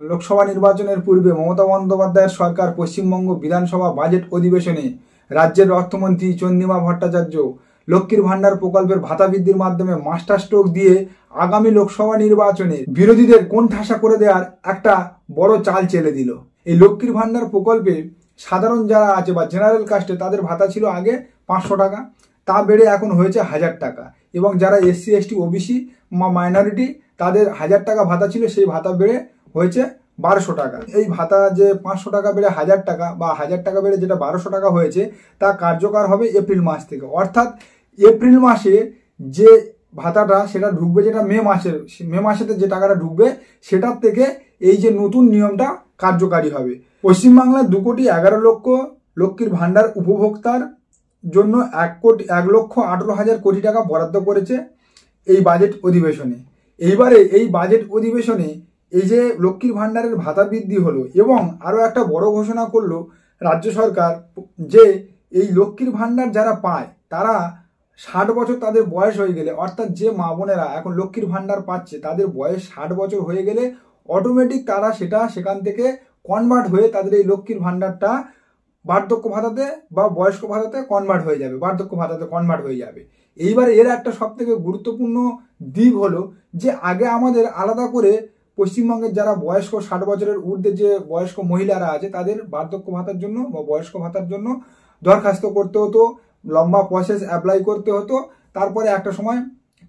লোকসভা নির্বাচনের পূর্বে মমতা বন্দ্যোপাধ্যায়ের সরকার পশ্চিমবঙ্গ বিধানসভা বাজেট অধিবেশনে রাজ্যের অর্থমন্ত্রী চন্দ্রিমা ভট্টাচার্য লক্ষ্মীর ভাণ্ডার প্রকল্পের ভাতা বৃদ্ধির মাধ্যমে মাস্টার স্ট্রোক দিয়ে আগামী লোকসভা নির্বাচনে বিরোধীদের কোণঠাসা করে দেওয়ার একটা বড় চাল চেলে দিল। এই লক্ষ্মীর ভাণ্ডার প্রকল্পে সাধারণ যারা আছে বা জেনারেল কাস্টে তাদের ভাতা ছিল আগে 500 টাকা, তা বেড়ে এখন হয়েছে 1000 টাকা, এবং যারা এসসি এসটি ওবিসি বা মাইনরিটি তাদের 1000 টাকা ভাতা ছিল, সেই ভাতা বেড়ে হয়েছে 1200 টাকা। এই ভাতা যে 500 টাকা বেড়ে 1000 টাকা বা 1000 টাকা বেড়ে যেটা 1200 টাকা হয়েছে তা কার্যকর হবে এপ্রিল মাস থেকে। অর্থাৎ এপ্রিল মাসে যে ভাতাটা সেটা ঢুকবে, যেটা মে মাসেতে যে টাকাটা ঢুকবে সেটার থেকে এই যে নতুন নিয়মটা কার্যকারী হবে। পশ্চিমবাংলার 2,11,00,000 লক্ষ্মীর ভাণ্ডার উপভোক্তার জন্য 1,18,00,000 কোটি টাকা বরাদ্দ করেছে এই বাজেট অধিবেশনে। এইবারে এই বাজেট অধিবেশনে এই যে লক্ষ্মীর ভাণ্ডারের ভাতা বৃদ্ধি হলো, এবং আরও একটা বড় ঘোষণা করলো রাজ্য সরকার যে এই লক্ষ্মীর ভাণ্ডার যারা পায় তারা 60 বছর তাদের বয়স হয়ে গেলে, অর্থাৎ যে মা বোনেরা এখন লক্ষ্মীর ভাণ্ডার পাচ্ছে তাদের বয়স 60 বছর হয়ে গেলে অটোমেটিক তারা সেখান থেকে কনভার্ট হয়ে তাদের এই লক্ষ্মীর ভাণ্ডারটা বার্ধক্য ভাতাতে বা বয়স্ক ভাতাতে কনভার্ট হয়ে যাবে, বার্ধক্য ভাতাতে কনভার্ট হয়ে যাবে। এইবার এর একটা সব থেকে গুরুত্বপূর্ণ দিক হলো যে আগে আমাদের আলাদা করে পশ্চিমবঙ্গের যারা বয়স্ক 60 বছরের ঊর্ধ্বে যে বয়স্ক মহিলারা আছে তাদের বার্ধক্য ভাতার জন্য বা বয়স্ক ভাতার জন্য দরখাস্ত করতে হতো, লম্বা প্রসেস অ্যাপ্লাই করতে হতো, তারপরে একটা সময়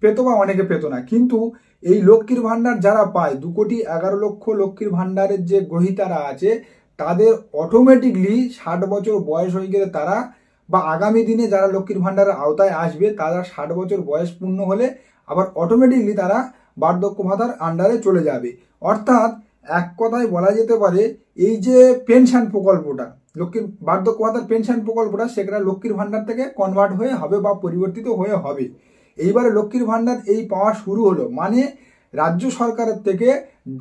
পেত বা অনেকে পেত না। কিন্তু এই লক্ষ্মীর ভাণ্ডার যারা পায় 2,11,00,000 লক্ষ্মীর ভাণ্ডারের যে গ্রহীতারা আছে তাদের অটোমেটিকলি 60 বছর বয়স হয়ে গেলে তারা বা আগামী দিনে যারা লক্ষ্মীর ভাণ্ডারের আওতায় আসবে তারা 60 বছর বয়স পূর্ণ হলে আবার অটোমেটিকলি তারা বার্ধক্য ভাতার আন্ডারে চলে যাবে। অর্থাৎ এক কথায় বলা যেতে পারে এই যে পেনশন প্রকল্পটা, লক্ষ্মীর বার্ধক্য ভাতার পেনশন প্রকল্পটা, সেটা লক্ষ্মীর ভাণ্ডার থেকে কনভার্ট হয়ে হবে বা পরিবর্তিত হয়ে হবে। এইবারে লক্ষ্মীর ভাণ্ডার এই পাওয়া শুরু হলো, মানে রাজ্য সরকারের থেকে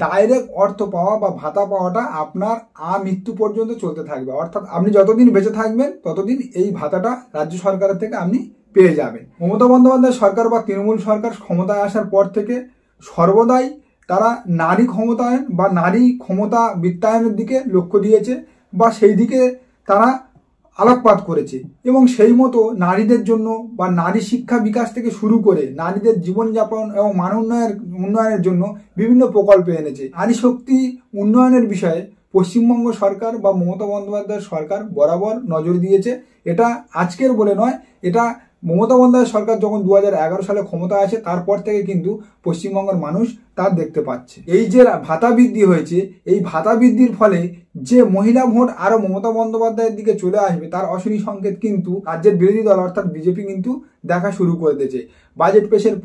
ডাইরেক্ট অর্থ পাওয়া বা ভাতা পাওয়াটা আপনার আমৃত্যু পর্যন্ত চলতে থাকবে। অর্থাৎ আপনি যতদিন বেঁচে থাকবেন ততদিন এই ভাতাটা রাজ্য সরকারের থেকে আপনি পেয়ে যাবেন। মমতা বন্দ্যোপাধ্যায় সরকার বা তৃণমূল সরকার ক্ষমতায় আসার পর থেকে সর্বদাই তারা নারী ক্ষমতায়ন বা নারী ক্ষমতা বৃত্তায়নের দিকে লক্ষ্য দিয়েছে বা সেই দিকে তারা আলোকপাত করেছে, এবং সেই মতো নারীদের জন্য বা নারী শিক্ষা বিকাশ থেকে শুরু করে নারীদের জীবনযাপন এবং মান উন্নয়নের জন্য বিভিন্ন প্রকল্প এনেছে। নারী শক্তি উন্নয়নের বিষয়ে পশ্চিমবঙ্গ সরকার বা মমতা বন্দ্যোপাধ্যায়ের সরকার বরাবর নজর দিয়েছে। এটা আজকের বলে নয়, এটা মমতা বন্দ্যোপাধ্যায় সরকার যখন 2011 সালে ক্ষমতা আসে তারপর থেকে কিন্তু পশ্চিমবঙ্গের মানুষ তা দেখতে পাচ্ছে। এই যে ভাতা বৃদ্ধি হয়েছে, এই ভাতা বৃদ্ধির ফলে যে মহিলা ভোট আরো মমতা বন্দ্যোপাধ্যায়ের দিকে চলে আসবে তার অশনি সংকেত কিন্তু রাজ্যের বিরোধী দল অর্থাৎ বিজেপি কিন্তু দেখা শুরু করে দিয়েছে। বাজেট পেশের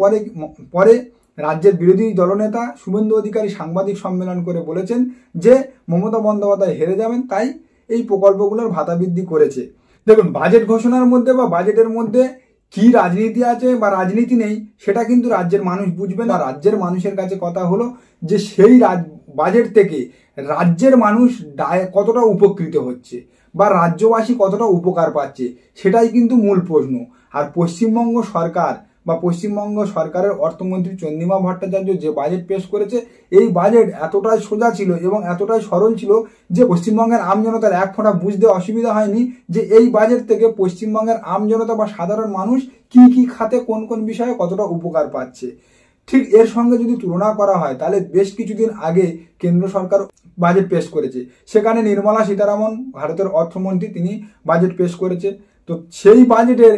পরে রাজ্যের বিরোধী দলনেতা শুভেন্দু অধিকারী সাংবাদিক সম্মেলন করে বলেছেন যে মমতা বন্দ্যোপাধ্যায় হেরে যাবেন, তাই এই প্রকল্পগুলোর ভাতা বৃদ্ধি করেছে। দেখুন, বাজেট ঘোষণার মধ্যে বা বাজেটের মধ্যে কি রাজনীতি আছে বা রাজনীতি নেই সেটা কিন্তু রাজ্যের মানুষ বুঝবে না। রাজ্যের মানুষের কাছে কথা হলো যে সেই বাজেট থেকে রাজ্যের মানুষ কতটা উপকৃত হচ্ছে বা রাজ্যবাসী কতটা উপকার পাচ্ছে সেটাই কিন্তু মূল প্রশ্ন। আর পশ্চিমবঙ্গ সরকার বা পশ্চিমবঙ্গ সরকারের অর্থমন্ত্রী চন্দ্রিমা ভট্টাচার্য যে বাজেট পেশ করেছে, এই বাজেট এতটাই সোজা ছিল এবং এতটাই সরল ছিল যে পশ্চিমবঙ্গের আমজনতার এক ফোঁটা বুঝতে অসুবিধা হয়নি যে এই বাজেট থেকে পশ্চিমবঙ্গের আমজনতা বা সাধারণ মানুষ কি কি খাতে কোন কোন বিষয়ে কতটা উপকার পাচ্ছে। ঠিক এর সঙ্গে যদি তুলনা করা হয় তাহলে বেশ কিছুদিন আগে কেন্দ্র সরকার বাজেট পেশ করেছে, সেখানে নির্মলা সীতারামন ভারতের অর্থমন্ত্রী তিনি বাজেট পেশ করেছে। তো সেই বাজেটের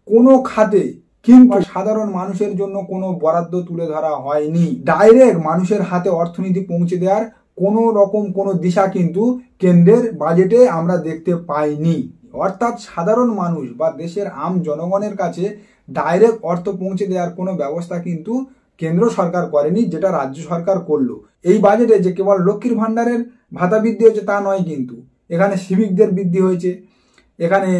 কোনো খাতে কিন্তু সাধারণ মানুষের জন্য কোনো বরাদ্দ তুলে ধরা হয়নি। ডাইরেক্ট মানুষের হাতে অর্থনীতি পৌঁছে দেওয়ার কোনো রকম কোনো দিশা কিন্তু কেন্দ্রের বাজেটে আমরা দেখতে পাইনি। অর্থাৎ সাধারণ মানুষ বা দেশের আম জনগণের কাছে ডাইরেক্ট অর্থ পৌঁছে দেওয়ার কোনো ব্যবস্থা কিন্তু কেন্দ্র সরকার করেনি, যেটা রাজ্য সরকার করলো। এই বাজেটে যে কেবল লক্ষ্মীর ভাণ্ডারের ভাতা বৃদ্ধি হয়েছে তা নয়, কিন্তু এখানে সিভিকদের বৃদ্ধি হয়েছে, এখানে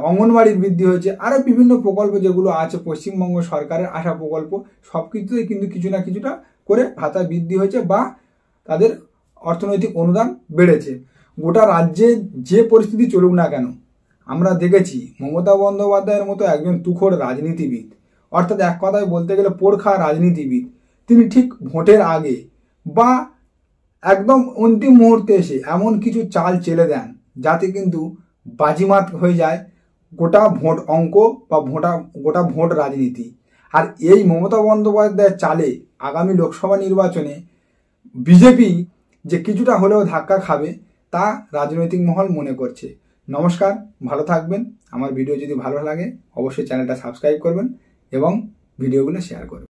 অঙ্গনওয়াড়ির বৃদ্ধি হয়েছে, আরও বিভিন্ন প্রকল্প যেগুলো আছে পশ্চিমবঙ্গ সরকারের আসা প্রকল্প সব কিছুতে কিন্তু কিছু না কিছুটা করে ভাতা বৃদ্ধি হয়েছে বা তাদের অর্থনৈতিক অনুদান বেড়েছে। গোটা রাজ্যে যে পরিস্থিতি চলুক না কেন, আমরা দেখেছি মমতা বন্দ্যোপাধ্যায়ের মতো একজন তুখোড় রাজনীতিবিদ, অর্থাৎ এক কথায় বলতে গেলে পোড়খা রাজনীতিবিদ, তিনি ঠিক ভোটের আগে বা একদম অন্তিম মুহূর্তে এসে এমন কিছু চাল চেলে দেন যাতে কিন্তু বাজিমাত হয়ে যায় গোটা ভোট অঙ্ক বা গোটা ভোট রাজনীতি। আর এই মমতা বন্দ্যোপাধ্যায়ের চালে আগামী লোকসভা নির্বাচনে বিজেপি যে কিছুটা হলেও ধাক্কা খাবে তা রাজনৈতিক মহল মনে করছে। নমস্কার, ভালো থাকবেন। আমার ভিডিও যদি ভালো লাগে অবশ্যই চ্যানেলটা সাবস্ক্রাইব করবেন এবং ভিডিওগুলো শেয়ার করবেন।